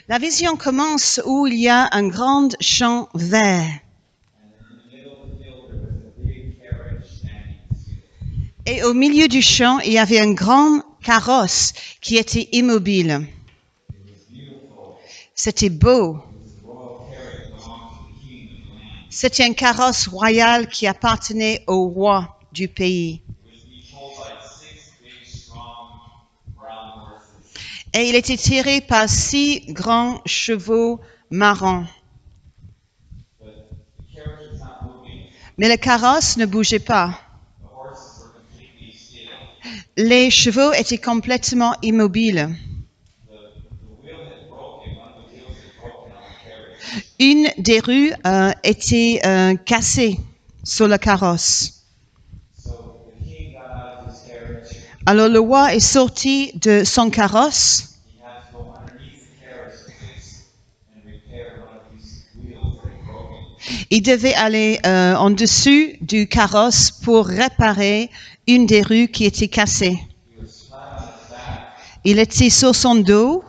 La vision commence où il y a un grand champ vert. Et au milieu du champ, il y avait un grand carrosse qui était immobile. C'était beau. C'était un carrosse royal qui appartenait au roi du pays. Et il était tiré par 6 grands chevaux marrons. Mais le carrosse ne bougeait pas. Les chevaux étaient complètement immobiles. Une des roues était cassée sur le carrosse. Alors le roi est sorti de son carrosse. Il devait aller en dessus du carrosse pour réparer une des roues qui était cassée. Il était sur son dos.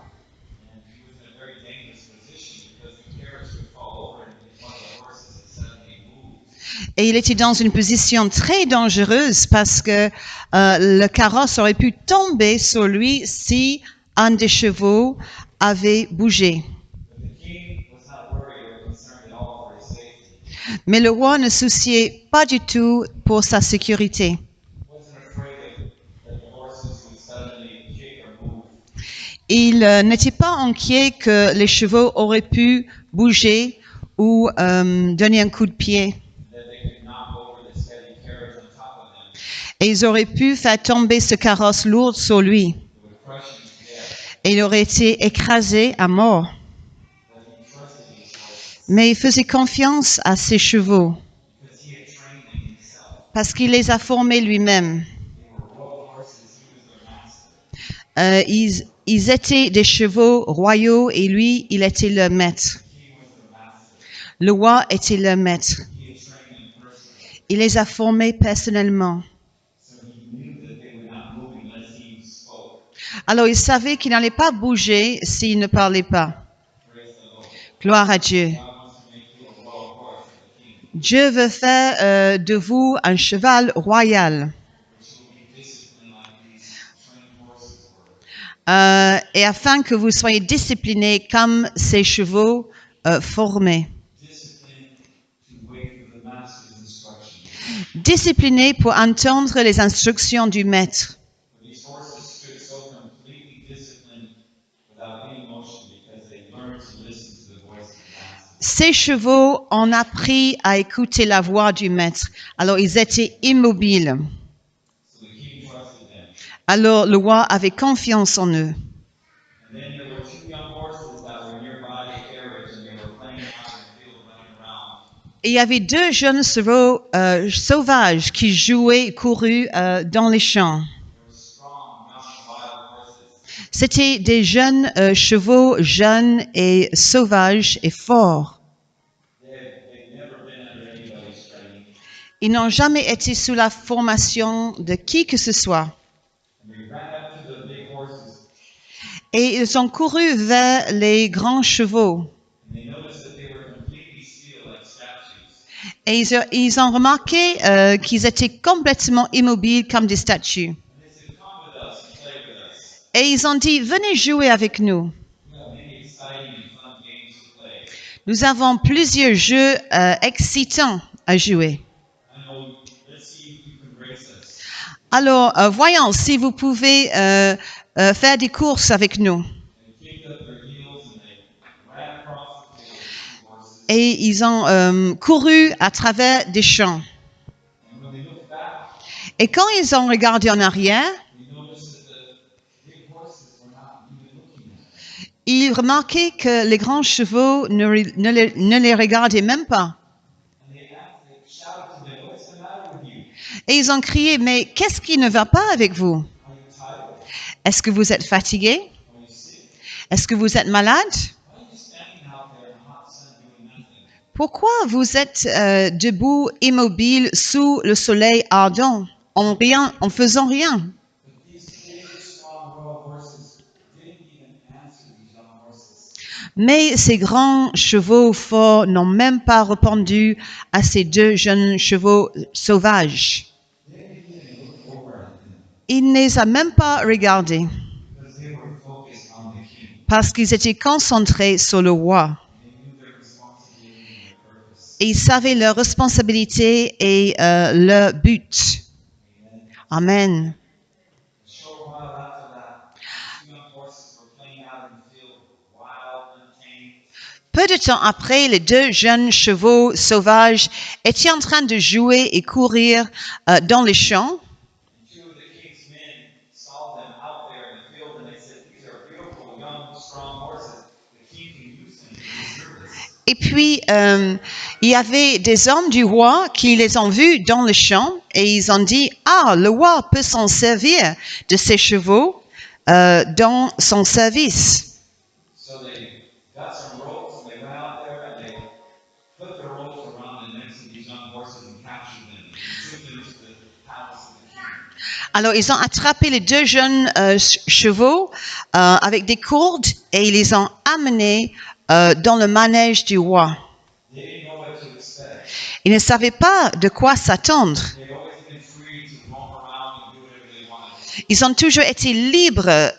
Et il était dans une position très dangereuse parce que le carrosse aurait pu tomber sur lui si un des chevaux avait bougé. Mais le roi ne souciait pas du tout pour sa sécurité. Il n'était pas inquiet que les chevaux auraient pu bouger ou donner un coup de pied. Et ils auraient pu faire tomber ce carrosse lourd sur lui. Et il aurait été écrasé à mort. Mais il faisait confiance à ses chevaux parce qu'il les a formés lui-même. Ils étaient des chevaux royaux et lui, il était le maître. Le roi était le maître. Il les a formés personnellement. Alors il savait qu'il n'allait pas bouger s'il ne parlait pas. Gloire à Dieu. Dieu veut faire de vous un cheval royal. Et afin que vous soyez disciplinés comme ces chevaux formés. Disciplinés pour entendre les instructions du maître. Ces chevaux ont appris à écouter la voix du maître. Alors ils étaient immobiles. Alors le roi avait confiance en eux. Et il y avait 2 jeunes chevaux sauvages qui jouaient, couraient dans les champs. C'était des jeunes chevaux jeunes et sauvages et forts. Ils n'ont jamais été sous la formation de qui que ce soit. Et ils ont couru vers les grands chevaux. Et ils ont remarqué qu'ils étaient complètement immobiles comme des statues. Et ils ont dit, venez jouer avec nous. Nous avons plusieurs jeux excitants à jouer. Alors, voyons si vous pouvez faire des courses avec nous. Et ils ont couru à travers des champs. Et quand ils ont regardé en arrière, ils remarquaient que les grands chevaux ne les regardaient même pas. Et ils ont crié, mais qu'est-ce qui ne va pas avec vous? Est-ce que vous êtes fatigué? Est-ce que vous êtes malade? Pourquoi vous êtes debout, immobile, sous le soleil ardent, en faisant rien? Mais ces grands chevaux forts n'ont même pas répondu à ces deux jeunes chevaux sauvages. They didn't even look over at him Il ne les a même pas regardés because they were focused on the king. parce qu'ils étaient concentrés sur le roi. They knew their responsibility and their purpose. Et ils savaient leur responsabilité et leur but. Amen. Amen. A short while after that, the two young horses were playing out in the field, wild, untamed. Peu de temps après, les deux jeunes chevaux sauvages étaient en train de jouer et courir dans les champs. And two of the king's men saw them out there in the field, and they said, "These are beautiful, young, strong horses. The king can use them in his service." Et puis, il y avait des hommes du roi qui les ont vus dans le champ et ils ont dit, « Ah, le roi peut s'en servir de ses chevaux dans son service. So they got some ropes, and they went out there, and they put the ropes around the necks of these young horses and captured them and took them to the palace of the king." » Alors, ils ont attrapé les deux jeunes chevaux avec des cordes et ils les ont amenés dans le manège du roi. They didn't know what to expect. Ils ne savaient pas de quoi s'attendre. They'd always been free to roam around and do whatever they wanted. Ils ont toujours été libres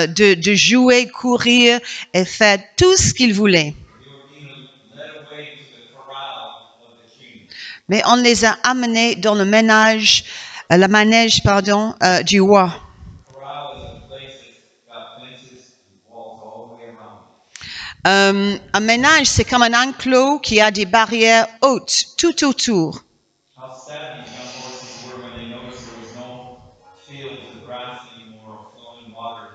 de jouer, courir et faire tout ce qu'ils voulaient. They were being led away to the corral of the king. Mais on les a amenés dans le manège du roi. Corral is a place that's got fences and walls all the way around. Un manège, c'est comme un enclos qui a des barrières hautes tout autour. How sad these young horses were when they noticed there was no fields of grass anymore or flowing water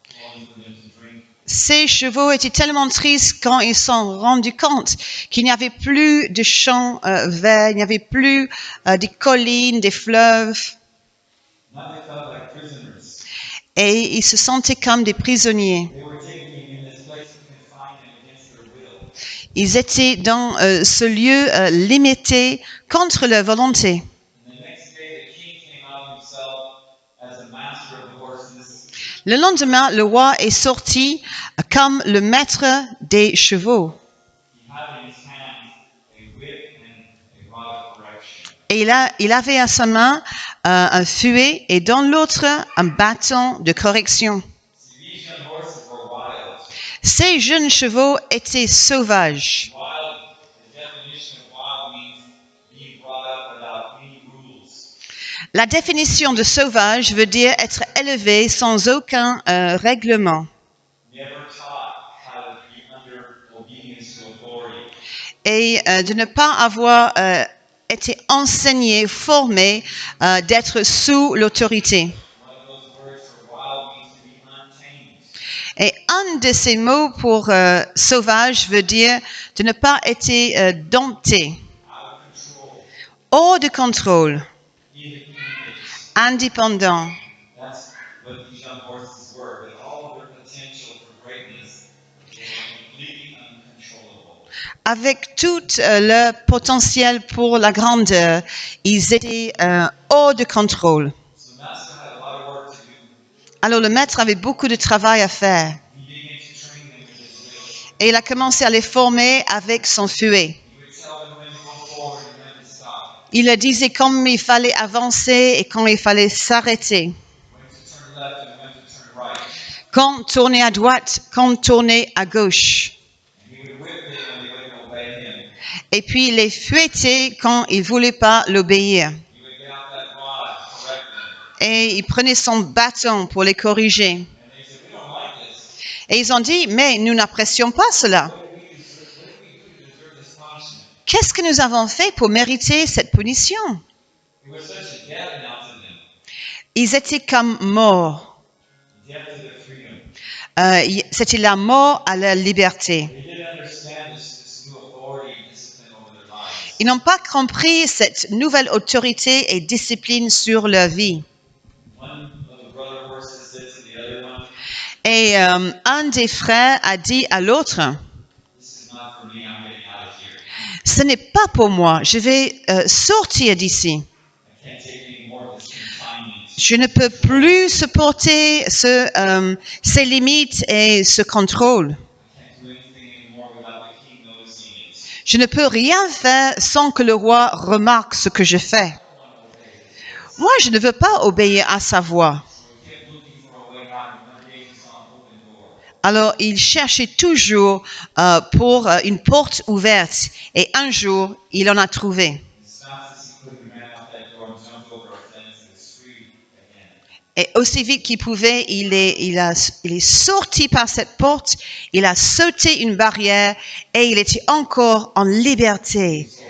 flowing for them to drink. Ces chevaux étaient tellement tristes quand ils se sont rendus compte qu'il n'y avait plus de champs verts, il n'y avait plus des collines, des fleuves. Now they felt like prisoners. Et ils se sentaient comme des prisonniers. They were taken in this place of confinement against their will. Ils étaient dans ce lieu limité contre leur volonté. And the next day, the king came out himself as a master of the horses. Le lendemain, le roi est sorti comme le maître des chevaux. He had in his hands a whip and a rod of correction. Et il avait à sa main un fouet et dans l'autre un bâton de correction. See, these young horses were wild. Ces jeunes chevaux étaient sauvages. Wild, the definition of wild means being brought up without any rules. La définition de sauvage veut dire être élevé sans aucun règlement Never taught how to be under obedience to authority. et de ne pas avoir été enseigné, formé d'être sous l'autorité. One of those words for wild means to be untamed. Et un de ces mots pour sauvage veut dire de ne pas être dompté, Out of control, hors de contrôle, independent. indépendant. That's what these young horses were. With all of their potential for greatness, they were completely uncontrollable. Avec tout leur potentiel pour la grandeur, ils étaient hors de contrôle. So Master had a lot of work to do. Alors le maître avait beaucoup de travail à faire He began to train them with his whip. et il a commencé à les former avec son fouet. He would tell them when to go forward and when to stop, Il leur disait quand il fallait avancer et quand il fallait s'arrêter, when to turn left and when to turn right. quand tourner à droite, quand tourner à gauche. And he would whip them when they wouldn't obey him. Et puis les fouettait quand ils ne voulaient pas l'obéir. He would get out that rod, correct them. Et il prenait son bâton pour les corriger. And they said, "We don't like this. Et ils ont dit, mais nous n'apprécions pas cela. What did we do to deserve this punishment?" Qu'est-ce que nous avons fait pour mériter cette punition? It was such a death knell to them. Ils étaient comme morts. Death to their freedom. C'était la mort à leur liberté. They didn't understand this new authority and discipline over their lives. Ils n'ont pas compris cette nouvelle autorité et discipline sur leur vie. One of the brother horses said to the other one, Et un des frères a dit à l'autre, "This is not for me. I'm getting out of here. ce n'est pas pour moi, je vais sortir d'ici. I can't take any more of this confinement. Je ne peux plus supporter ces limites et ce contrôle. I can't do anything Je ne peux rien faire sans que le roi remarque ce que je fais. Moi, je ne veux pas obéir à sa voix. So he kept looking for a way out, and one day he saw an open door. Alors, il cherchait toujours pour une porte ouverte. Et un jour, il en a trouvé. As fast as he could, he ran out that door and jumped over a fence and was free again. Et aussi vite qu'il pouvait, il est sorti par cette porte, il a sauté une barrière et il était encore en liberté. So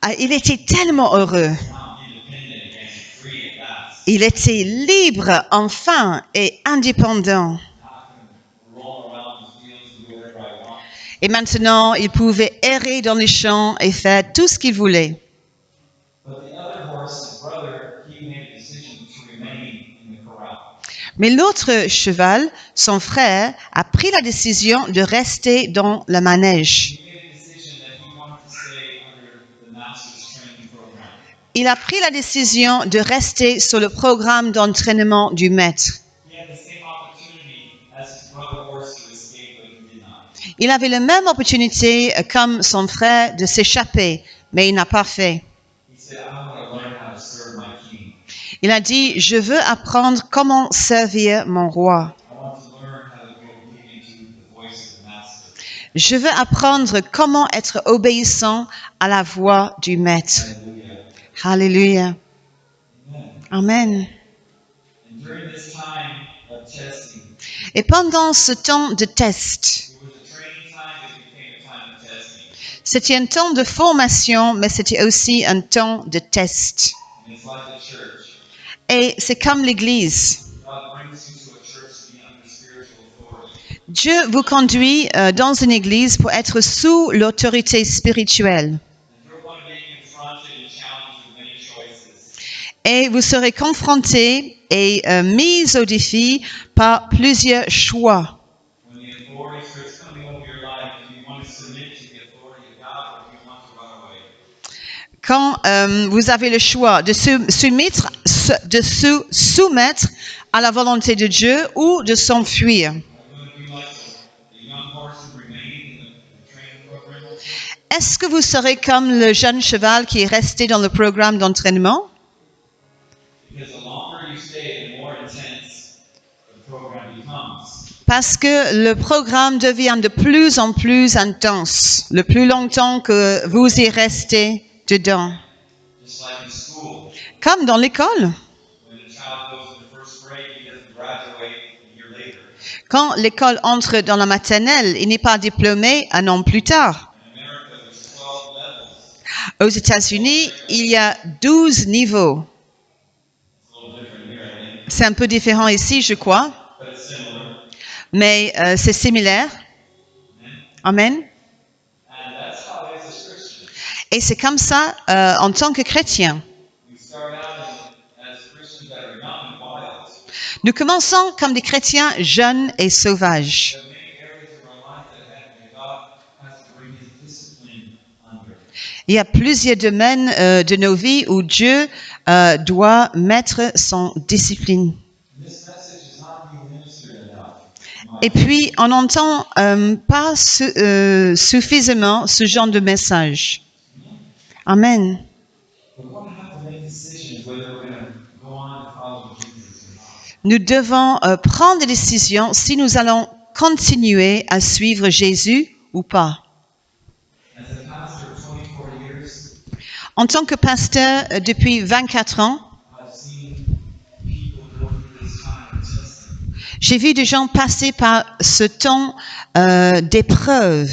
happy. Il était tellement heureux. Now independent again, free at last. Il était libre, enfin, et indépendant. Now I can roll around the fields and do whatever I want. Et maintenant, il pouvait errer dans les champs et faire tout ce qu'il voulait. But the other horse, his brother, he made a decision to remain in the corral. Mais l'autre cheval, son frère, a pris la décision de rester dans le manège. He made a decision that he wanted to stay under the master's training program. Il a pris la décision de rester sur le programme d'entraînement du maître. He had the same opportunity as his brother horse to escape, but he did not. Il avait la même opportunité comme son frère de s'échapper, mais il n'a pas fait. He said, I want to learn how to serve my king. Il a dit, je veux apprendre comment servir mon roi. I want to learn how to be obedient to the voice of the master. Je veux apprendre comment être obéissant à la voix du maître. Hallelujah. Alléluia. Amen. Amen. And during this time of testing, Et pendant ce temps de test, it was a training time that became a time of testing. c'était un temps de formation, mais c'était aussi un temps de test. And it's like the church. Et c'est comme l'Église. God brings you to a church to be under spiritual authority. Dieu vous conduit dans une église pour être sous l'autorité spirituelle. And you're going to be confronted and challenged with many choices. Et vous serez confrontés et mis au défi par plusieurs choix. When the authority starts coming over your life, do you want to submit to the authority of God or do you want to run away? Quand vous avez le choix de soumettre à la volonté de Dieu ou de s'enfuir. Are you going to be like the young horse who remained in the training program? Est-ce que vous serez comme le jeune cheval qui est resté dans le programme d'entraînement? Because the longer you stay, the more intense the program becomes. Parce que le programme devient de plus en plus intense, le plus longtemps que vous y restez dedans. Just like in school, Comme dans l'école. when a child goes into first grade, he doesn't graduate a year later. Quand l'école entre dans la maternelle, il n'est pas diplômé un an plus tard. In America, there's 12 levels. Aux États-Unis, il y a 12 niveaux. It's a little different here, I think, C'est un peu différent ici, je crois, but it's similar. mais c'est similaire. Amen. Amen. And that's how it is as Christians. Et c'est comme ça en tant que chrétien. We start out as Christians that are young and wild. Nous commençons comme des chrétiens jeunes et sauvages. There are many areas of our life that God has to bring His discipline under. Il y a plusieurs domaines de nos vies où Dieu doit mettre son discipline. And this message is not being ministered enough. Et puis, on n'entend pas suffisamment ce genre de message. Amen. But we're going to have to make decisions whether we're going to go on to follow Jesus or not. Nous devons prendre des décisions si nous allons continuer à suivre Jésus ou pas. As a pastor of 24 years, En tant que pasteur depuis 24 ans, I've seen people go through this time of testing. j'ai vu des gens passer par ce temps d'épreuve.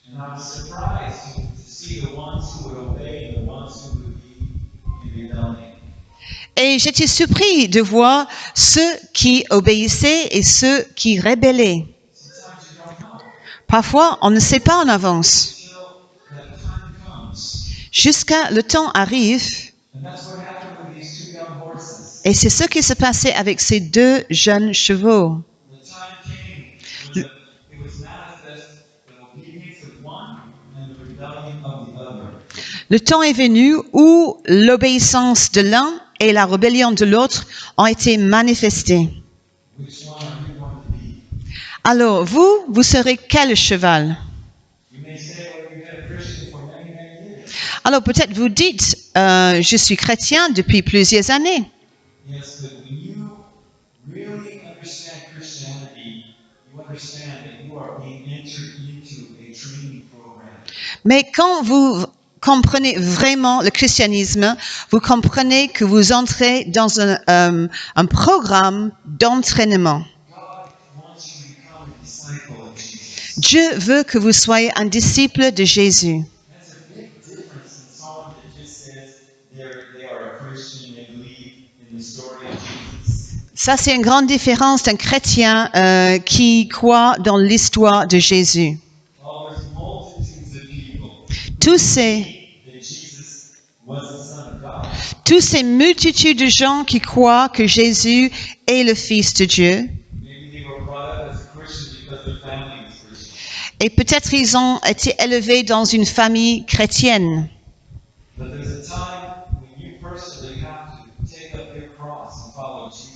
And I was surprised to see the ones who would obey and the ones who would be in rebellion. Et j'étais surpris de voir ceux qui obéissaient et ceux qui rebellaient. Sometimes you don't know Parfois, on ne sait pas en avance. until that time comes. Jusqu'à le temps arrive, And that's what happened with these two young horses. et c'est ce qui se passait avec ces deux jeunes chevaux. The time came when it was manifest the obedience of one and the rebellion of the other. Le temps est venu où l'obéissance de l'un et la rébellion de l'autre ont été manifestées. Which one are you going to be? Alors, vous serez quel cheval? You may say, well, you've been a Christian for many, many years. Alors peut-être vous dites, je suis chrétien depuis plusieurs années. Yes, but when you really understand Christianity, you understand that you are being entered into a training program. Mais quand vous comprenez vraiment le christianisme, vous comprenez que vous entrez dans un programme d'entraînement. God wants you to become a disciple of Jesus. Dieu veut que vous soyez un disciple de Jésus. That's a big difference in someone that just says they are a Christian, they believe in the story of Jesus. Ça, c'est une grande différence d'un chrétien qui croit dans l'histoire de Jésus. Oh, there's multitudes of people Tous ces that Jesus was the Son of God. Toutes ces multitudes de gens qui croient que Jésus est le Fils de Dieu, Maybe they were brought up as a Christian because their family was Christian. et peut-être ils ont été élevés dans une famille chrétienne. But there's a time when you personally have to take up your cross and follow Jesus.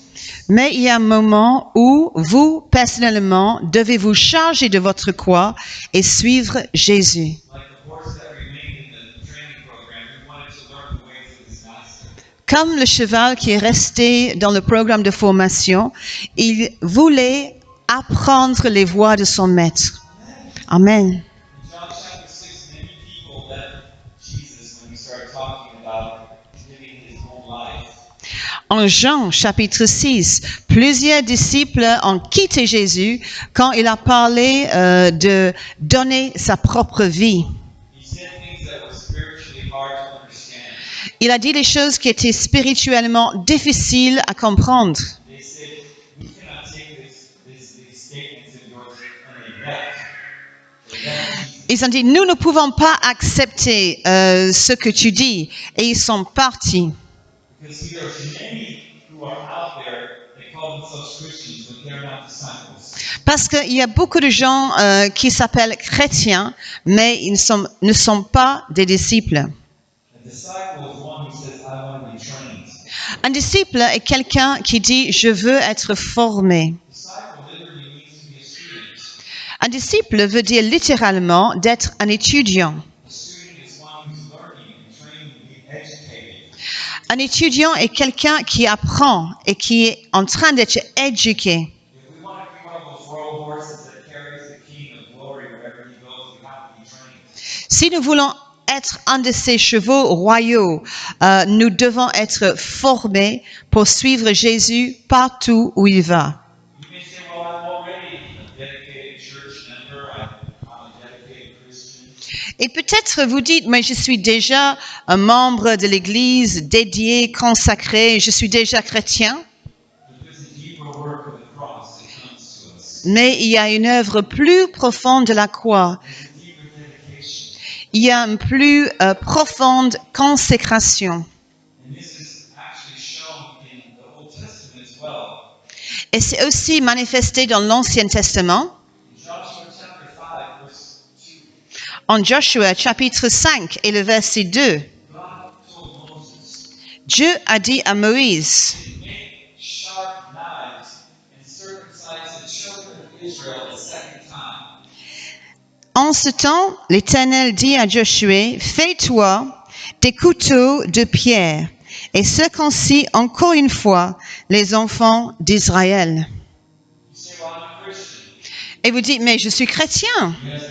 Mais il y a un moment où vous, personnellement, devez vous charger de votre croix et suivre Jésus. Like the horse that remained in the training program, he wanted to learn the ways of his master. Comme le cheval qui est resté dans le programme de formation, il voulait apprendre les voies de son maître. Amen. In John chapter 6, many people left Jesus when he started talking about living his whole life. En Jean chapitre 6, plusieurs disciples ont quitté Jésus quand il a parlé de donner sa propre vie. He said things that were spiritually hard to understand. Il a dit des choses qui étaient spirituellement difficiles à comprendre. They said, we cannot take these statements of yours and neglect Jesus. Ils ont dit, nous ne pouvons pas accepter ce que tu dis. Et ils sont partis. Because see, there's many who are out there, they call themselves Christians, but they're not disciples. Parce qu'il y a beaucoup de gens qui s'appellent chrétiens, mais ils ne sont pas des disciples. A disciple is one who says, I want to be trained. Un disciple est quelqu'un qui dit, je veux être formé. Disciple literally means to be a student. Un disciple veut dire littéralement d'être un étudiant. A student is one who's learning and trained to be educated. Un étudiant est quelqu'un qui apprend et qui est en train d'être éduqué. If we want to be one of those royal horses that carries the King of Glory wherever he goes, we have to be trained. Si nous voulons être un de ces chevaux royaux, nous devons être formés pour suivre Jésus partout où il va. You may say, well, I'm already a dedicated church member. I'm a dedicated Christian. Et peut-être vous dites, mais je suis déjà un membre de l'Église dédié, consacré, je suis déjà chrétien. But there's a deeper work of the cross that comes to us. Mais il y a une œuvre plus profonde de la croix. There's a deeper dedication. Il y a une plus profonde consécration. And this is actually shown in the Old Testament as well. Et c'est aussi manifesté dans l'Ancien Testament. In Joshua chapter 5, verse 2, En Joshua chapitre 5 et le verset 2, God told Moses, Dieu a dit à Moïse, make sharp knives and circumcise the children of Israel a second time. en ce temps, l'Éternel dit à Josué, fais-toi des couteaux de pierre et circoncis encore une fois les enfants d'Israël. You say, well, I'm a Christian. Et vous dites, mais je suis chrétien. Yes,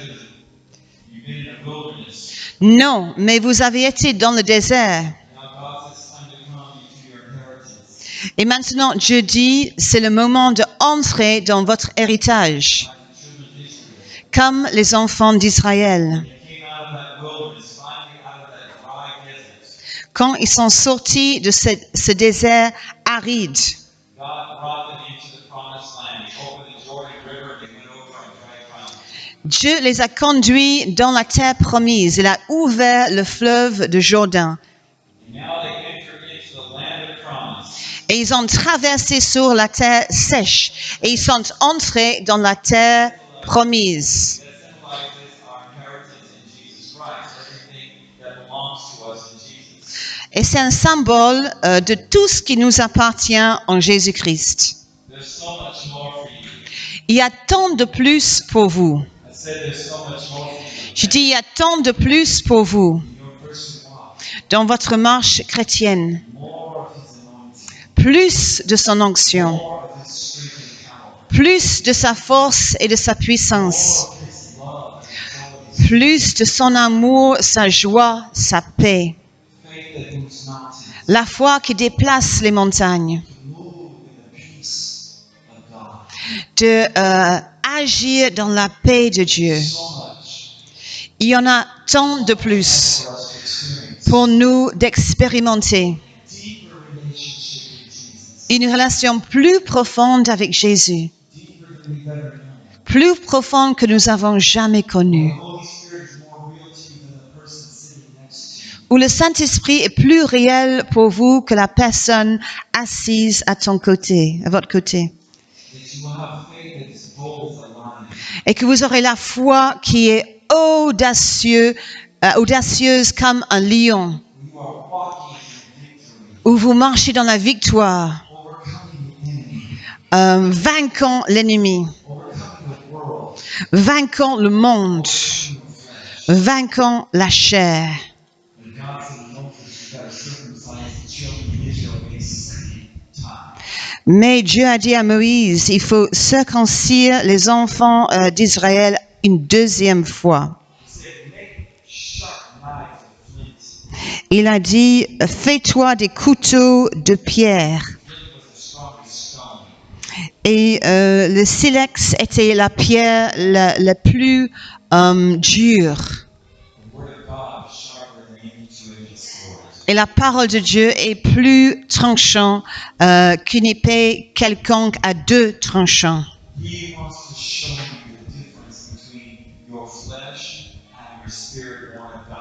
you've been in the wilderness. Non, mais vous avez été dans le désert. Now God says it's time to come into your inheritance. Et maintenant, Dieu dit, c'est le moment d'entrer dans votre héritage, Like the children of Israel. comme les enfants d'Israël. They came out of that wilderness, finally out of that dry desert. Quand ils sont sortis de ce désert aride, God brought them into the promised land. He opened the Jordan River and they went over on dry ground. Dieu les a conduits dans la terre promise. Il a ouvert le fleuve de Jourdain. And now they enter into the land of promise. Et ils ont traversé sur la terre sèche. Et ils sont entrés dans la terre promise. That symbolizes our inheritance in Jesus Christ, everything that belongs to us in Jesus. Et c'est un symbole de tout ce qui nous appartient en Jésus-Christ. There's so much more for you. Il y a tant de plus pour vous. A said there's so much more Je dis, il y a tant de plus pour vous in your Christian walk. dans votre marche chrétienne. More of his anointing, Plus de son onction, more of his strength and power, plus de sa force et de sa puissance, more of his love and joy, his plus de son amour, sa joie, sa paix. faith that moves mountains, La foi qui déplace les montagnes, to move in the peace of God. de agir dans la paix de Dieu. So much Il y en a tant de plus for us to experience. pour nous d'expérimenter Deeper relationship with Jesus, une relation plus profonde avec Jésus, deeper than we've ever known. plus profonde que nous avons jamais connue, The Holy Spirit is more real to you than the person sitting next to you. où le Saint-Esprit est plus réel pour vous que la personne assise à ton côté, à votre côté, That you will have faith that is bold as a lion, et que vous aurez la foi qui est audacieuse comme un lion, you are walking in victory, où vous marchez dans la victoire, overcoming the enemy, vainquant l'ennemi, overcoming the world, vainquant le monde, overcoming the flesh. vainquant la chair. When God said, Moses, you got to circumcise the children of Israel a second time. Mais Dieu a dit à Moïse, il faut circoncire les enfants d'Israël une deuxième fois. He said, make sharp knives of flint. Il a dit, fais-toi des couteaux de pierre. Flint was the strongest stone. Et le silex était la pierre la plus dure. The word of God is sharper than any two-edged sword. Et la parole de Dieu est plus tranchant qu'une épée quelconque à deux tranchants. He wants to show you the difference between your flesh and your spirit born of God.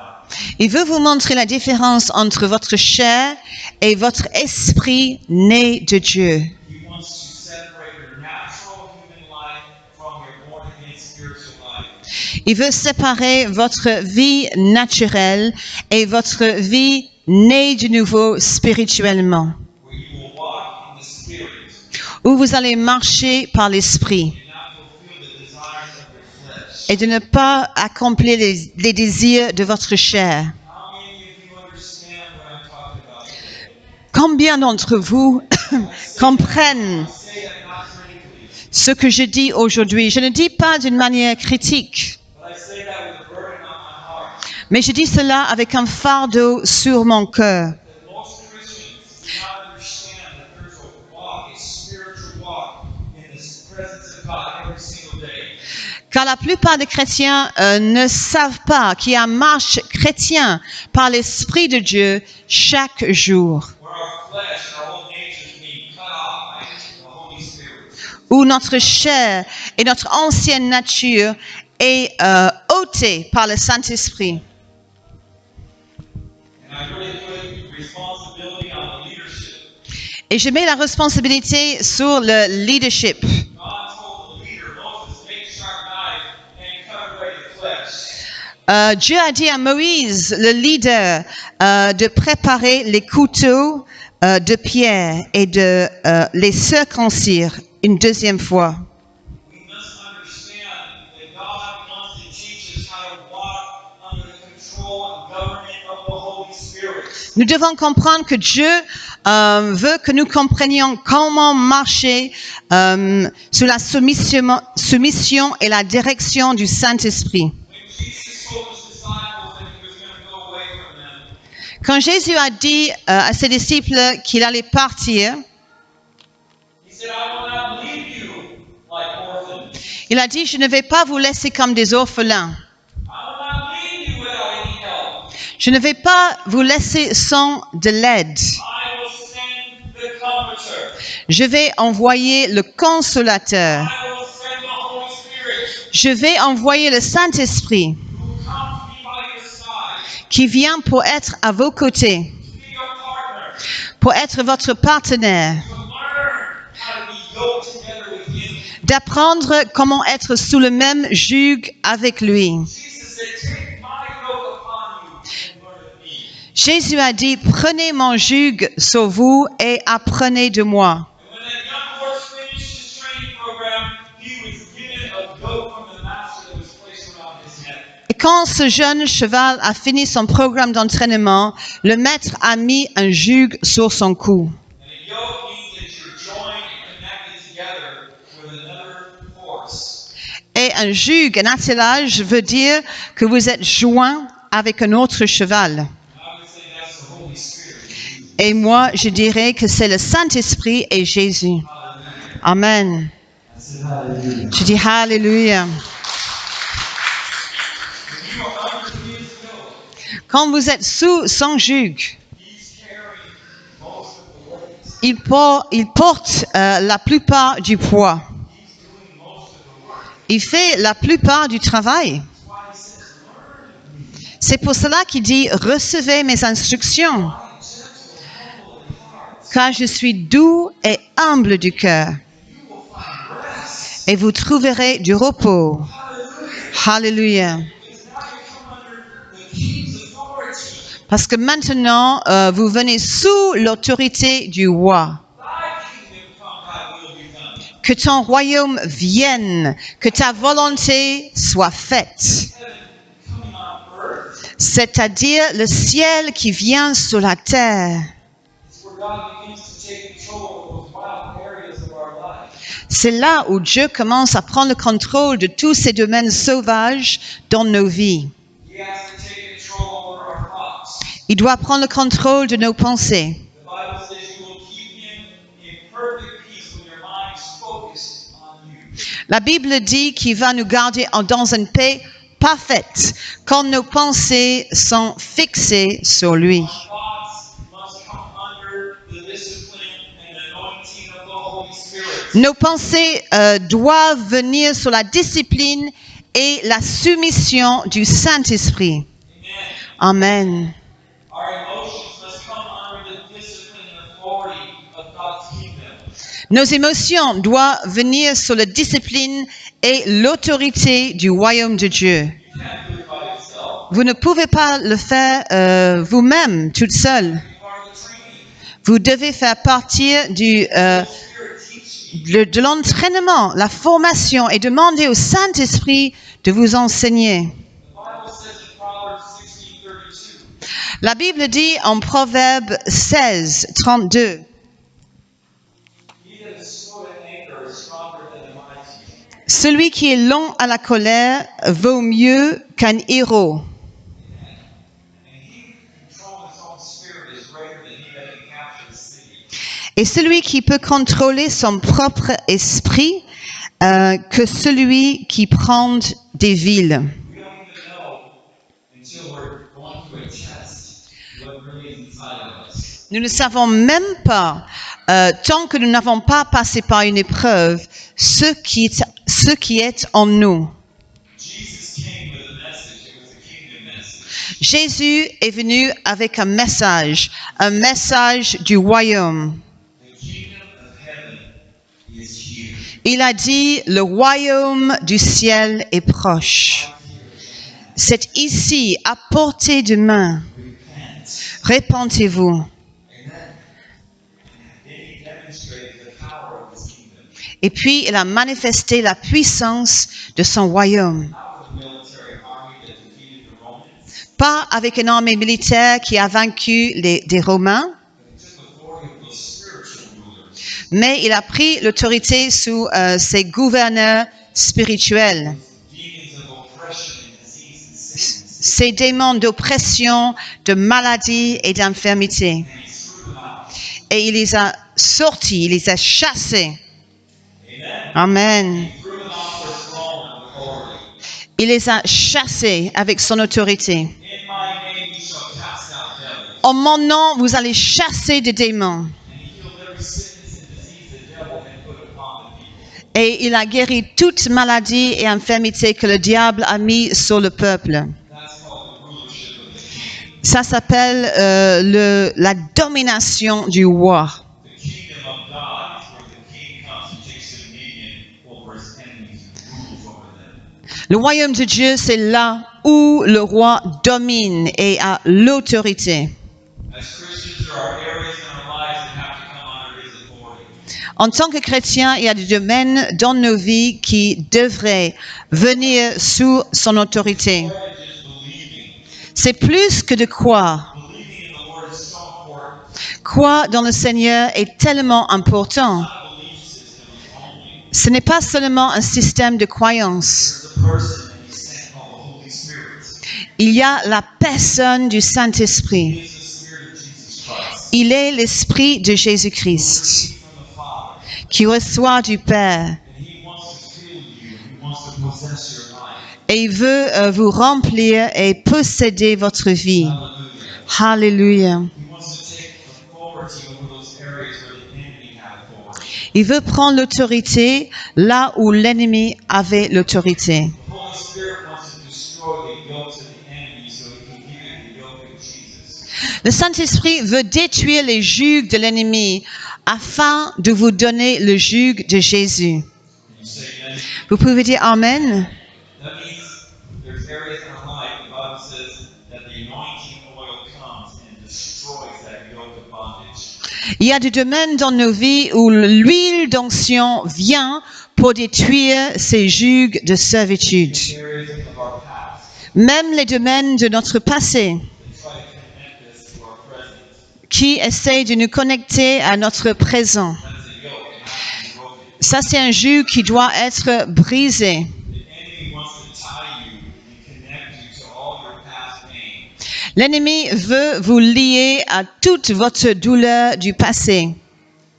Il veut vous montrer la différence entre votre chair et votre esprit né de Dieu. He wants to separate your natural human life from your born again spiritual life. Il veut séparer votre vie naturelle et votre vie née de nouveau spirituellement, Where you will walk in the spirit où vous allez marcher par l'esprit and not fulfill the desires of your flesh. et de ne pas accomplir les désirs de votre chair. How many of you understand what I'm talking about today? Combien d'entre vous comprennent I say that not critically, ce que je dis aujourd'hui? Je ne dis pas d'une manière critique, but I say that with a burden on my heart. mais je dis cela avec un fardeau sur mon cœur. That most Christians do not understand that there's a walk, a spiritual walk in the presence of God every single day. Car la plupart des chrétiens ne savent pas qu'il y a une marche chrétienne par l'Esprit de Dieu chaque jour, Where our flesh and our old nature is being cut off by the Holy Spirit. où notre chair et notre ancienne nature est ôtée par le Saint-Esprit. And I really put responsibility on the leadership. Et je mets la responsabilité sur le leadership. God told the leader, Moses, make sharp knives and cut away the flesh. Dieu a dit à Moïse, le leader, de préparer les couteaux de pierre et de les circoncire une deuxième fois. We must understand that God wants to teach us how to walk under the control and government of the Holy Spirit. Nous devons comprendre que Dieu veut que nous comprenions comment marcher sous la soumission et la direction du Saint-Esprit. When Jesus told his disciples that he was going to go away from them, Quand Jésus a dit à ses disciples qu'il allait partir, he said, I will not leave you like orphans. il a dit, je ne vais pas vous laisser comme des orphelins. I will not leave you without any help. Je ne vais pas vous laisser sans de l'aide. I will send the Comforter. Je vais envoyer le consolateur. I will send the Holy Spirit Je vais envoyer le Saint-Esprit who will come to be by your side, qui vient pour être à vos côtés, to be your partner, pour être votre partenaire, to learn how to be yoked together with Him. d'apprendre comment être sous le même joug avec lui. Jesus said, take my yoke upon you and learn of me. Jésus a dit, prenez mon joug sur vous et apprenez de moi. And when that young horse finished his training program, he was given a goat from the master that was placed quand ce jeune cheval a fini son programme d'entraînement, le maître a mis un joug sur son cou. And a yoke means that you're joined and connected together with another horse. Et un joug, un attelage, veut dire que vous êtes joint avec un autre cheval. I would say that's the Holy Spirit. Et moi, je dirais que c'est le Saint-Esprit et Jésus. Amen. I said hallelujah. Je dis Alléluia. When you are under his yoke, Quand vous êtes sous son joug, he's carrying most of the weight. il porte la plupart du poids. He's doing most of the work. Il fait la plupart du travail. That's why he says, learn of me. C'est pour cela qu'il dit, recevez mes instructions, I am gentle and humble in heart. car je suis doux et humble du cœur, You will find rest. et vous trouverez du repos. Hallelujah. Alléluia. Because now you come under the king's authority. Parce que maintenant, vous venez sous l'autorité du roi. Thy kingdom come, thy will be done. Que ton royaume vienne, que ta volonté soit faite. Heaven coming on earth. C'est-à-dire le ciel qui vient sur la terre. It's where God begins to take control of those wild areas of our life. C'est là où Dieu commence à prendre le contrôle de tous ces domaines sauvages dans nos vies. He has to take control over our thoughts. Il doit prendre le contrôle de nos pensées. The Bible says you will keep him in perfect peace when your mind is focused on you. La Bible dit qu'il va nous garder dans une paix parfaite quand nos pensées sont fixées sur lui. Our thoughts must come under the discipline and anointing of the Holy Spirit. Nos pensées doivent venir sur la discipline et la soumission du Saint-Esprit. Amen. Amen. Our emotions must come under the discipline and authority of God's kingdom. Nos émotions doivent venir sur la discipline et l'autorité du royaume de Dieu. You can't do it by yourself. Vous ne pouvez pas le faire vous-même, toute seule. You are the training. Vous devez faire partie The Spirit teach you. de l'entraînement, la formation et demander au Saint-Esprit de vous enseigner. The Bible says in Proverbs 16:32. La Bible dit en Proverbe 16, 32, He that is slow to anger is stronger than a mighty. celui qui est long à la colère vaut mieux qu'un héros. And he who can control his own spirit is greater than he that can capture the city. Et celui qui peut contrôler son propre esprit que celui qui prend des villes. We don't even know until we're going through a test what really is inside of us. Nous ne savons même pas, tant que nous n'avons pas passé par une épreuve, ce qui est en nous. Jesus came with a message. It was a kingdom message. Jésus est venu avec un message du royaume. The kingdom of heaven is here. Il a dit, le royaume du ciel est proche. C'est ici, à portée de main. Repent. Répentez-vous. Amen. Then he demonstrated the power of his kingdom. Et puis, il a manifesté la puissance de son royaume. Not with a military army that defeated the Romans, Pas avec une armée militaire qui a vaincu des Romains, but he took authority of those spiritual rulers. mais il a pris l'autorité sous ses gouverneurs spirituels, Demons of oppression and disease and sickness. ces démons d'oppression, de maladie et d'infirmité. And he threw them out. Et il les a sortis, il les a chassés. Amen. Amen. He threw them off their throne of authority. Il les a chassés avec son autorité. In my name you shall cast out devils. En mon nom, vous allez chasser des démons. And he healed every sickness and disease the devil had put upon the people. Et il a guéri toute maladie et infirmité que le diable a mis sur le peuple. That's called the rulership of the king. Ça s'appelle la domination du roi. The kingdom of God is where the king comes and takes dominion over his enemies and rules over them. Le royaume de Dieu, c'est là où le roi domine et a l'autorité. As Christians, there are areas in our lives that have to come under his authority. En tant que chrétien, il y a des domaines dans nos vies qui devraient venir sous son autorité. Or just C'est plus que de croire. Believing in the Lord is so important. Croire dans le Seigneur est tellement important. Not a belief system only. Ce n'est pas seulement un système de croyance. There's a person that He sent called the Holy Spirit. Il y a la personne du Saint-Esprit. He is the Spirit of Jesus Christ. Il est l'Esprit de Jésus-Christ Received from the Father. qui reçoit du Père. And He wants to fill you. He wants to possess your life. Et il veut vous remplir et posséder votre vie. Hallelujah. Alléluia. He wants to take authority over those areas where the enemy had authority. Il veut prendre l'autorité là où l'ennemi avait l'autorité. The Holy Spirit wants to destroy the yokes of the enemy so He can give you the yoke of Jesus. Le Saint-Esprit veut détruire les juges de l'ennemi afin de vous donner le joug de Jésus. Can you say amen? Vous pouvez dire Amen? That means there's areas in our life, the Bible says that the anointing oil comes and destroys that yoke of bondage. Il y a des domaines dans nos vies où l'huile d'onction vient pour détruire ces jugs de servitude. Areas of our past Même les domaines de notre passé that try to connect us to our present. qui essayent de nous connecter à notre présent. That's a yoke. It has to be broken. Ça, c'est un jug qui doit être brisé. The enemy wants to tie you and connect you to all your past pain. L'ennemi veut vous lier à toute votre douleur du passé.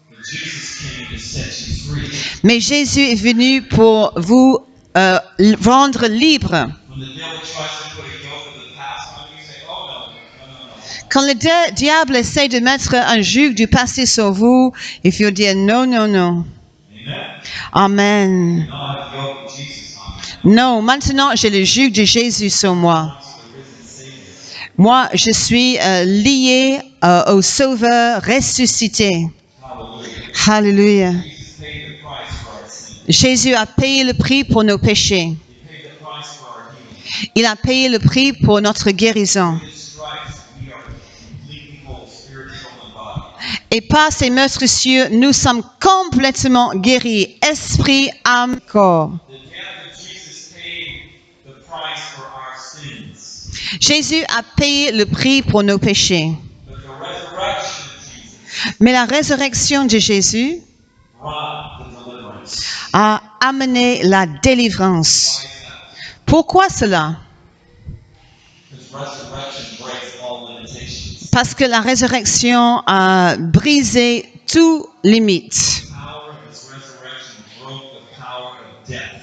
But Jesus came to set you free. Mais Jésus est venu pour vous rendre libre. When the devil tries to put a yoke of the past on you, you say, oh no, no, no, no. Quand le diable essaie de mettre un jug du passé sur vous, il faut dire non, non, non. Amen. Amen. You don't have the yoke of Jesus on you. Non, maintenant j'ai le jug de Jésus sur moi. It's the risen Savior. Moi, je suis lié au Sauveur ressuscité. Hallelujah. Alléluia. Jesus paid the price for our sin. Jésus a payé le prix pour nos péchés. He paid the price for our healing. Il a payé le prix pour notre guérison. With His stripes, we are completely whole, spirit, soul, and body. Et par ces meurtrissures, nous sommes complètement guéris, esprit, âme, corps. The death of Jesus paid the price for our sins. Jésus a payé le prix pour nos péchés. But the resurrection of Jesus Mais la résurrection de Jésus brought the deliverance. a amené la délivrance. Why is that? Pourquoi cela? Because resurrection breaks all limitations. Parce que la résurrection a brisé toutes limites. The power of His resurrection broke the power of death.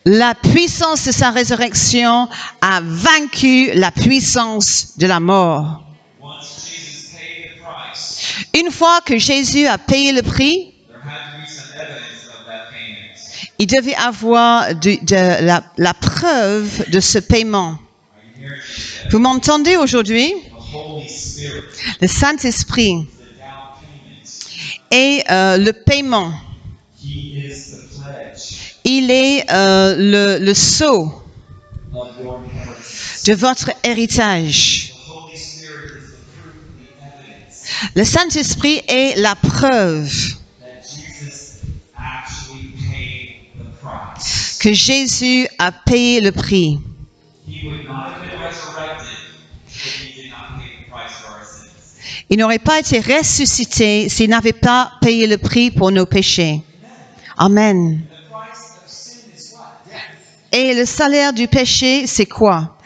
La puissance de sa résurrection a vaincu la puissance de la mort. Once Jesus paid the price, Une fois que Jésus a payé le prix, there had to be some evidence of that payment. il devait avoir la preuve de ce paiement. Are you hearing me today? Vous m'entendez aujourd'hui? The Holy Spirit Le Saint-Esprit is the down payment. est le paiement. He is the pledge Il est le sceau of your inheritance. de votre héritage. The Holy Spirit is the proof, the evidence Le Saint-Esprit est la preuve that Jesus actually paid the price. que Jésus a payé le prix. He would not have been resurrected if He did not pay the price for our sins. Il n'aurait pas été ressuscité s'il n'avait pas payé le prix pour nos péchés. Amen. The price of sin is what? Death. Et le salaire du péché, c'est quoi?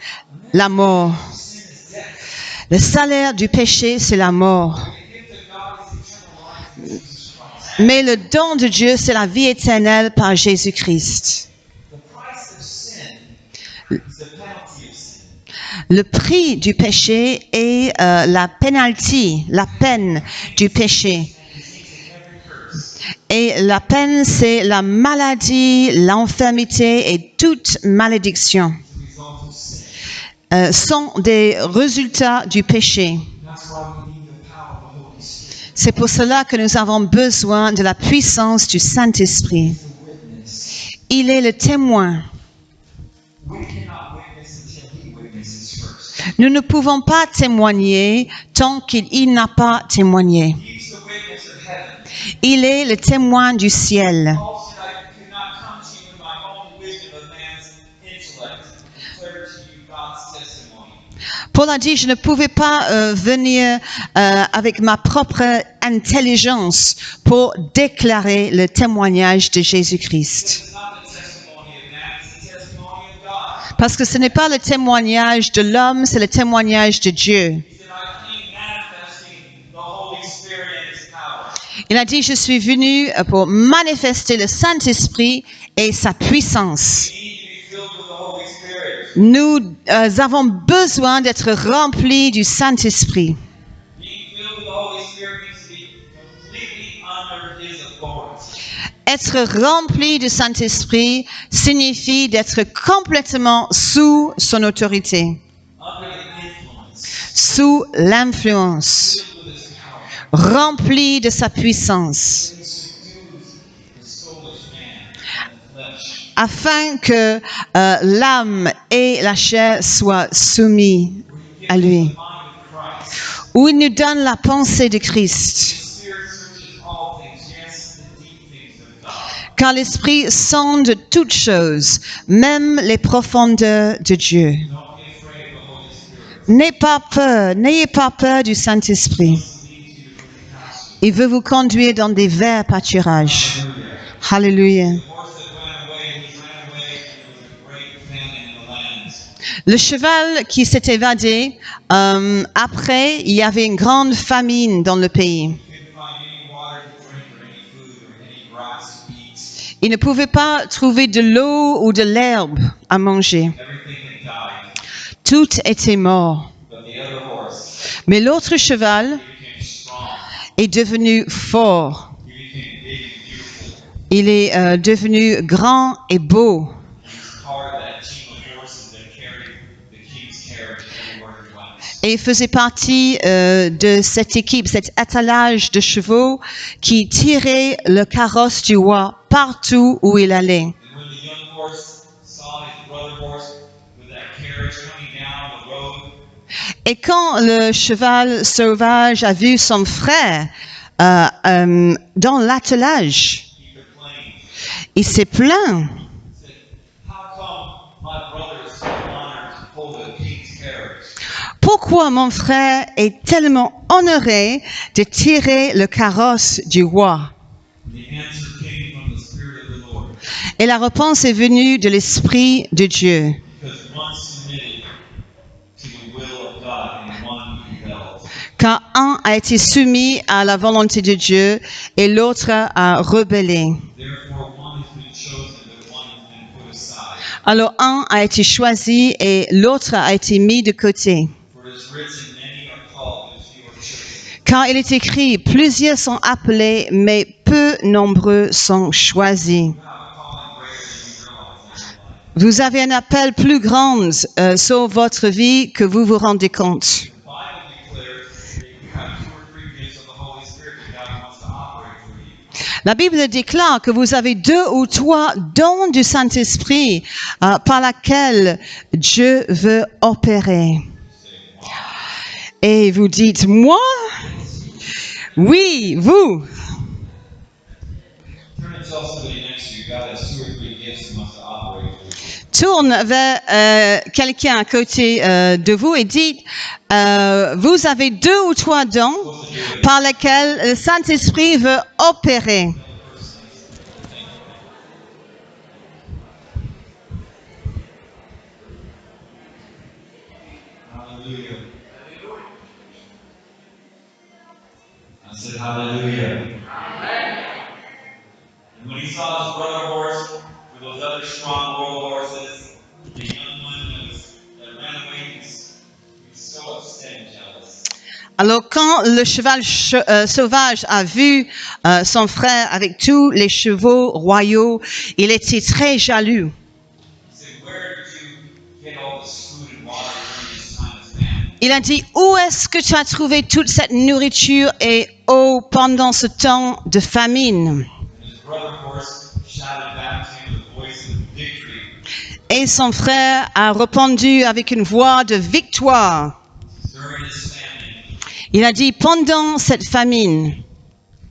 La mort. Sin is death. Le salaire du péché, c'est la mort. The gift of God is eternal life in Jesus Christ. Mais le don de Dieu, c'est la vie éternelle par Jésus-Christ. The price of sin is the penalty of sin. Le prix du péché est la penalty, la peine du péché. Et la peine, c'est la maladie, l'infirmité et toute malédiction. It's the result of sin. Sont des résultats du péché. That's why we need the power of the Holy Spirit. C'est pour cela que nous avons besoin de la puissance du Saint-Esprit. The witness. Il est le témoin. We cannot witness until He witnesses first. Nous ne pouvons pas témoigner tant qu'il n'a pas témoigné. He's the witness of heaven. Il est le témoin du ciel. Paul said, I could not come to you in my own wisdom of man's intellect, to declare to you God's testimony. Paul a dit, je ne pouvais pas venir avec ma propre intelligence pour déclarer le témoignage de Jésus-Christ. It's not the testimony of man, it's the testimony of God. Parce que ce n'est pas le témoignage de l'homme, c'est le témoignage de Dieu. He said, I came manifesting the Holy Spirit and His power. Il a dit, je suis venu pour manifester le Saint-Esprit et sa puissance. You need to be filled with the Holy Spirit. Nous avons besoin d'être remplis du Saint-Esprit. Being filled with the Holy Spirit means to be completely under His authority. Être rempli du Saint-Esprit signifie d'être complètement sous son autorité, Under the influence. sous l'influence, Filled with His power. rempli de sa puissance, To subdue the soulish man and the flesh. afin que l'âme et la chair soient soumis à Where you lui, get the mind of Christ. où il nous donne la pensée de Christ. The Spirit searches all things, yes, the deep things of God. Car l'Esprit sonde toutes choses, même les profondeurs de Dieu. Don't be afraid of the Holy Spirit. N'ayez pas peur du Saint-Esprit. He leads you to green pastures. Il veut vous conduire dans des verts pâturages. Hallelujah. Alléluia. The horse that ran away, he ran away because there was a great famine in the land. Le cheval qui s'est évadé, après, il y avait une grande famine dans le pays. He couldn't find any water to drink or any food or any grass to eat. Il ne pouvait pas trouver de l'eau ou de l'herbe à manger. Everything had died. Tout était mort. But the other horse, Mais l'autre cheval he became strong. est devenu fort. He became big and beautiful. Il est devenu grand et beau. He was part of that team of horses that carried the king's carriage everywhere he went. Et il faisait partie de cette équipe, cet attelage de chevaux qui tirait le carrosse du roi partout où il allait. And when the young horse saw his brother horse with that carriage coming down the road, Et quand le cheval sauvage a vu son frère dans l'attelage, he complained. il s'est plaint. He said, how come my brother is so honored to pull the king's carriage? Pourquoi mon frère est tellement honoré de tirer le carrosse du roi? And the answer came from the Spirit of the Lord. Et la réponse est venue de l'Esprit de Dieu. Because one submitted to the will of God and one rebelled. Car un a été soumis à la volonté de Dieu et l'autre a rebellé. Therefore, one has been chosen, but one has been put aside. Alors un a été choisi et l'autre a été mis de côté. For it is written, many are called, but few are chosen. Car il est écrit, plusieurs sont appelés, mais peu nombreux sont choisis. You have a calling greater than you realize in your life. Vous avez un appel plus grand sur votre vie que vous vous rendez compte. The Bible declares that you have 2 or 3 gifts of the Holy Spirit that God wants to operate through you. La Bible déclare que vous avez 2 ou 3 dons du Saint-Esprit par laquelle Dieu veut opérer. Et vous dites, moi? Oui, vous. Turn and tell somebody next to you, God has 2 or 3 gifts He wants to operate through you. Tourne vers quelqu'un à côté de vous et dites, vous avez 2 ou 3 dons par lesquels le Saint-Esprit veut opérer. Hallelujah. I said hallelujah. And when he saw his brother horse with those other strong royal horses, the young one that ran away, he was so upset and jealous. Alors quand le cheval sauvage a vu son frère avec tous les chevaux royaux, il était très jaloux. He said, where did you get all this food and water during this time of famine? Il a dit, où est-ce que tu as trouvé toute cette nourriture et eau pendant ce temps de famine? And his brother horse shouted back to him with a voice of victory. Et son frère a répondu avec une voix de victoire. During this famine, Il a dit, pendant cette famine,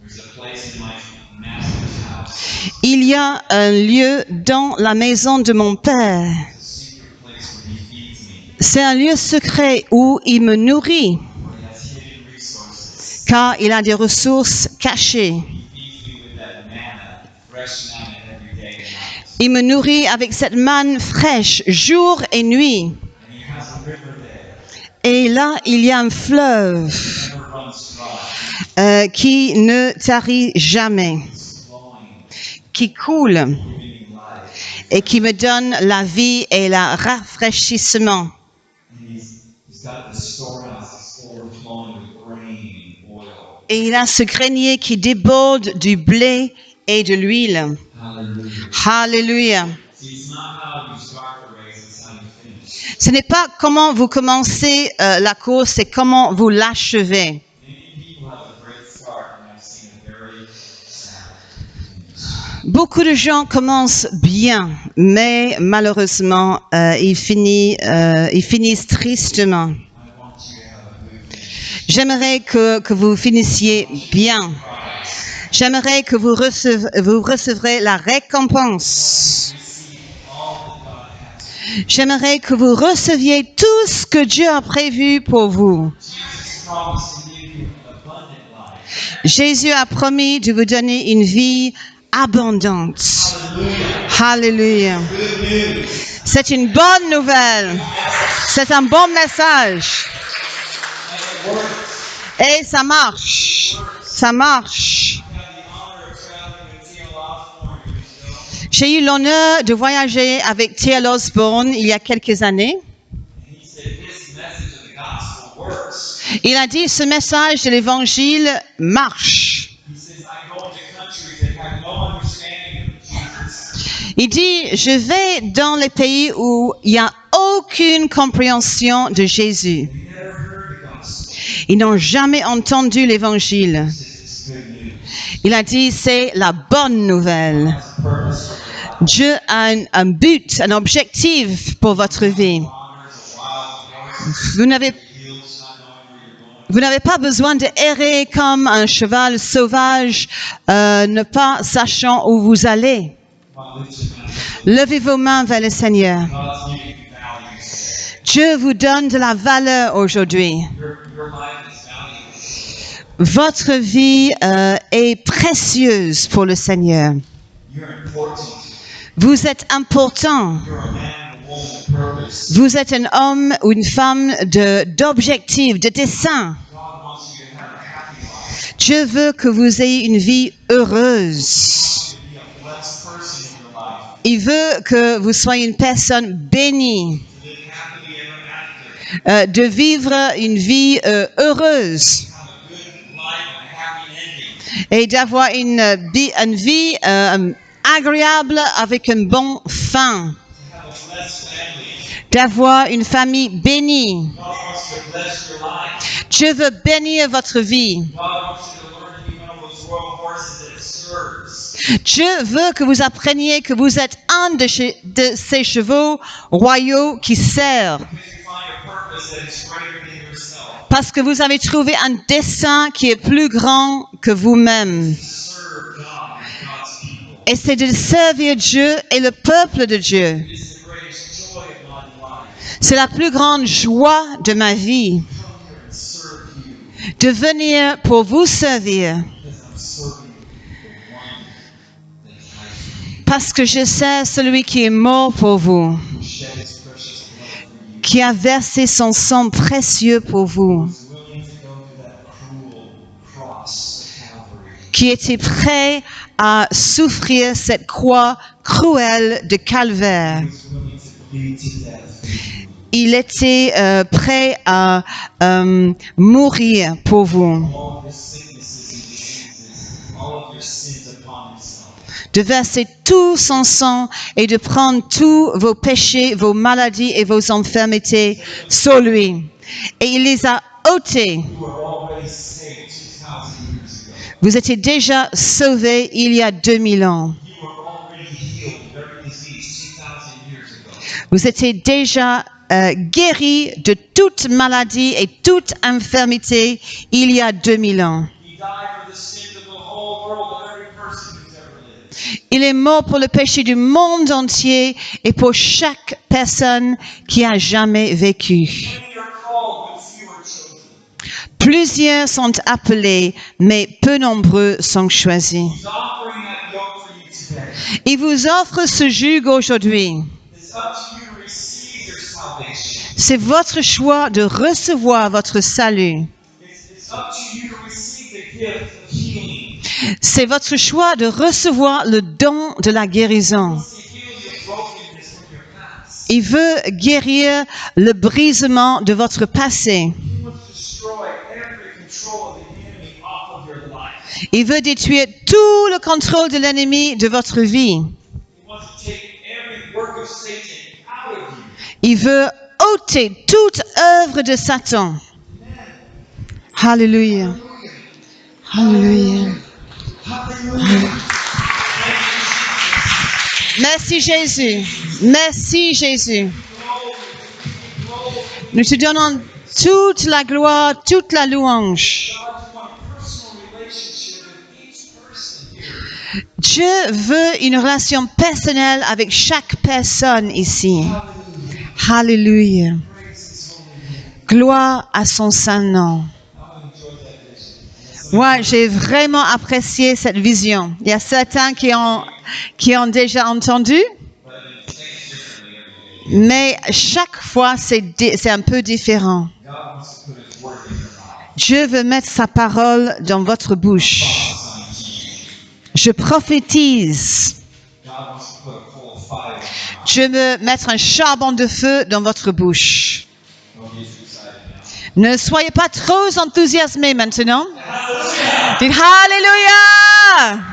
there's a place in my master's house. il y a un lieu dans la maison de mon Père. It's a secret place where he feeds me. C'est un lieu secret où il me nourrit, where he has hidden resources. car il a des ressources cachées. He feeds me with that manna, fresh manna every day and night. Il me nourrit avec cette manne fraîche, jour et nuit. And he has a river there Et là, il y a un fleuve that never runs dry. qui ne tarit jamais, It's flowing, qui coule giving life. et qui me donne la vie et le rafraîchissement. And he's got the storehouse overflowing with grain and oil. Et il a ce grenier qui déborde du blé et de l'huile. Hallelujah. Alléluia. See, it's not how you start the race, it's how you finish. Ce n'est pas comment vous commencez la course, c'est comment vous l'achevez. Many people have a great start, and I've seen a very sad finish. Beaucoup de gens commencent bien, mais malheureusement, ils finissent tristement. I want you to have a good finish. J'aimerais que vous finissiez bien. J'aimerais que vous recevrez la récompense. Receive all that God has. J'aimerais que vous receviez tout ce que Dieu a prévu pour vous. Jesus promised to give you an abundant life. Jésus a promis de vous donner une vie abondante. Hallelujah. Alléluia. Good news. C'est une bonne nouvelle. C'est un bon message. And it works. Et ça marche. Ça marche. I had the honor of traveling with T.L. Osborne years ago. J'ai eu l'honneur de voyager avec T.L. Osborne il y a quelques années. And he said this message of the gospel works. Il a dit ce message de l'évangile marche. He says, I go into countries that have no understanding of Jesus. Il dit, je vais dans les pays où il n'y a aucune compréhension de Jésus. They never heard the gospel. Ils n'ont jamais entendu l'évangile. He says it's good news. Il a dit, c'est la bonne nouvelle. It has a purpose for your life. Dieu a un but, un objectif pour votre vie. Wanders a wild horse. Vous n'avez Heels, not knowing where you're going. Vous n'avez pas besoin de errer comme un cheval sauvage, ne pas sachant où vous allez. Come on, lift your hands. Levez vos mains vers le Seigneur. God's giving you value. Dieu vous donne de la valeur aujourd'hui. Your life is valuable. Votre vie est précieuse pour le Seigneur. You're important. Vous êtes important. You're a man and a woman of purpose. Vous êtes un homme ou une femme d'objectif, de dessein. God wants you to have a happy life. Dieu veut que vous ayez une vie heureuse. To be a blessed person in your life. Il veut que vous soyez une personne bénie. To live happily ever after. De vivre une vie heureuse Have a good life and a happy ending. et d'avoir une vie agréable avec un bon fin, To have a blessed family. d'avoir une famille bénie. God wants to bless your life. Dieu veut bénir votre vie. God wants you to learn to be one of those royal horses that serves. Dieu veut que vous appreniez que vous êtes un de ces chevaux royaux qui servent, Because you find a purpose that is greater than yourself. parce que vous avez trouvé un dessein qui est plus grand que vous-même. To serve God and God's people. Et c'est de servir Dieu et le peuple de Dieu. It is the greatest joy of my life. C'est la plus grande joie de ma vie, Come here and serve you de venir pour vous servir, because I'm serving the one that died parce que je sais celui qui est mort pour vous, for you, shed his precious blood for you, qui a versé son sang précieux pour vous, who's willing to go to that cruel cross of Calvary. qui était prêt à souffrir cette croix cruelle de calvaire. Who's willing to bleed to death for you. Il était prêt à mourir pour vous, All of your sicknesses and diseases, all of your sins upon himself. de verser tout son sang et de prendre tous vos péchés, vos maladies et vos infirmités sur lui. Et il les a ôtés. You were already saved 2,000 years ago. Vous étiez déjà sauvés il y a 2000 ans. You were already healed of every disease 2,000 years ago. Vous étiez déjà guéris de toute maladie et toute infirmité il y a 2000 ans. He died for the sins of the whole world, of every person who's ever lived. Il est mort pour le péché du monde entier et pour chaque personne qui a jamais vécu. Many are called, but few are chosen. Plusieurs sont appelés, mais peu nombreux sont choisis. He's offering that yoke for you today. Il vous offre ce joug aujourd'hui. It's up to you to receive your salvation. C'est votre choix de recevoir votre salut. It's up to you to receive the gift of healing. C'est votre choix de recevoir le don de la guérison. To heal your brokenness from your past. Il veut guérir le brisement de votre passé. He wants to destroy every control of the enemy off of your life. Il veut détruire tout le contrôle de l'ennemi de votre vie. He wants to take every work of Satan out of you. Il veut ôter toute œuvre de Satan. Alléluia. Alléluia. Hallelujah. Merci Jésus. Merci Jésus. Nous te donnons toute la gloire, toute la louange. God, you want a personal relationship with each person here. Dieu veut une relation personnelle avec chaque personne ici. Alléluia. Praise his holy name. Gloire à son saint nom. I've enjoyed that vision. Moi, j'ai vraiment apprécié cette vision. Il y a certains qui ont déjà entendu, But it takes differently every day. mais chaque fois, c'est un peu différent. God wants to put his word in your mouth. Dieu veut mettre sa parole dans votre bouche. Prophesying to you. Je prophétise. God wants to put a coal of fire in your mouth. Dieu veut mettre un charbon de feu dans votre bouche. Don't get too excited now. Ne soyez pas trop enthousiasmés maintenant. Dites Alléluia!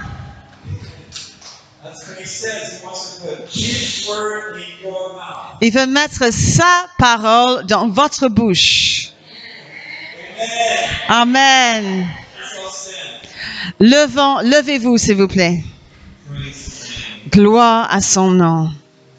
That's what he says. He wants to put his word in your mouth. Il veut mettre sa parole dans votre bouche. Amen. Amen. Let's all stand. Levez-vous, s'il vous plaît. Praise his name. Gloire à son nom.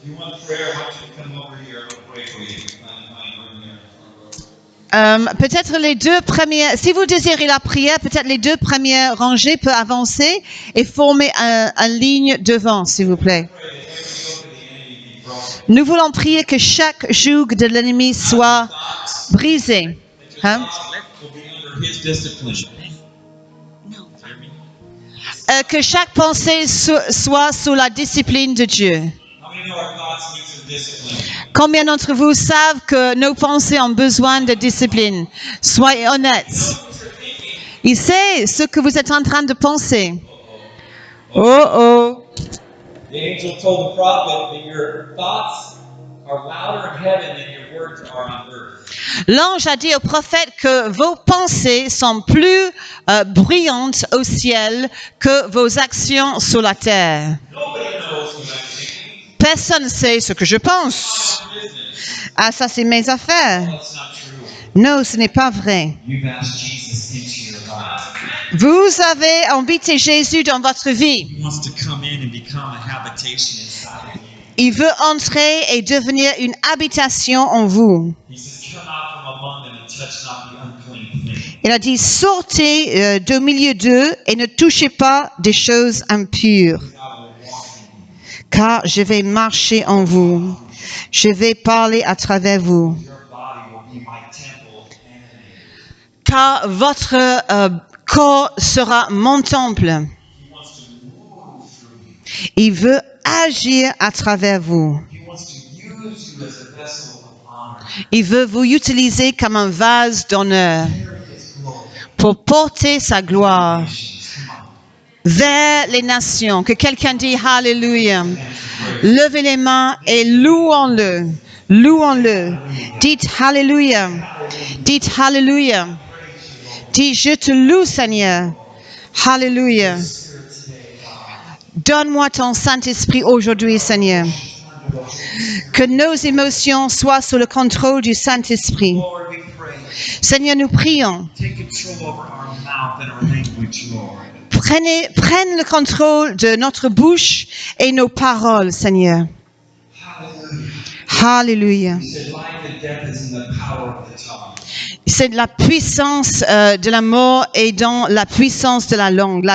If you want prayer, why don't you come over here? I'll pray for you. Find room here. Peut-être les deux premières, si vous désirez la prière, peut-être les deux premières rangées peuvent avancer et former une ligne devant, s'il vous plaît. Pray that every yoke of the enemy be broken. Nous voulons prier que chaque joug de l'ennemi soit Thoughts brisé. Hein? will be under his discipline. Que chaque pensée soit sous la discipline de Dieu. How many know our thoughts need some discipline? Combien d'entre vous savent que nos pensées ont besoin de discipline? Soyez honnêtes. What you're thinking. Il sait ce que vous êtes en train de penser. Oh oh. The angel told the prophet that your thoughts are louder in heaven than your words are on earth. L'ange a dit au prophète que vos pensées sont plus bruyantes au ciel que vos actions sur la terre. Nobody knows what I'm thinking. Personne ne sait ce que je pense. It's business. Ah, ça c'est mes affaires. That's not true. Non, ce n'est pas vrai. You've asked Jesus into your life. Vous avez invité Jésus dans votre vie. He wants to come in and become a habitation inside of you. Il veut entrer et devenir une habitation en vous. He says, come out from among them and touch not the unclean thing. Il a dit, sortez du milieu d'eux et ne touchez pas des choses impures, I will walk in you. car je vais marcher en vous. Je vais parler à travers vous. Your body will be my temple and Car votre corps sera mon temple. he wants to move through you. Il veut agir à travers vous. He wants to use you as a vessel of honor. Il veut vous utiliser comme un vase d'honneur Carry his glory. pour porter sa gloire Come on. vers les nations. Que quelqu'un dise Alléluia. Levez les mains et louons-le. Louons-le. Dites Alléluia. Dites Alléluia. Dites je te loue Seigneur. Alléluia. Donne-moi ton Saint-Esprit aujourd'hui Seigneur. Que nos émotions soient sous le contrôle du Saint-Esprit. Lord, we pray. Seigneur, nous prions. Take control over our mouth and our language, Lord. Prenne le contrôle de notre bouche et nos paroles, Seigneur. Hallelujah. Alléluia. You said life and death is in the power of the tongue. C'est la puissance de la mort et dans la puissance de la langue.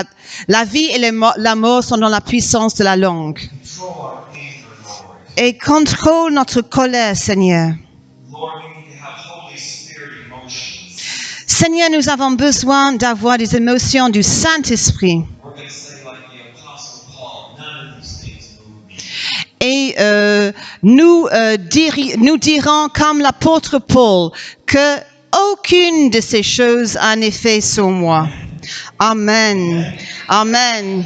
La vie et la mort sont dans la puissance de la langue. Control our anger, Lord. Et contrôle notre colère, Seigneur. Lord, we need to have Holy Spirit emotions. Seigneur, nous avons besoin d'avoir des émotions du Saint-Esprit. We're going to say like the Apostle Paul, none of these things move me. Et nous dirons comme l'apôtre Paul que aucune de ces choses a un effet sur moi. Amen. Amen.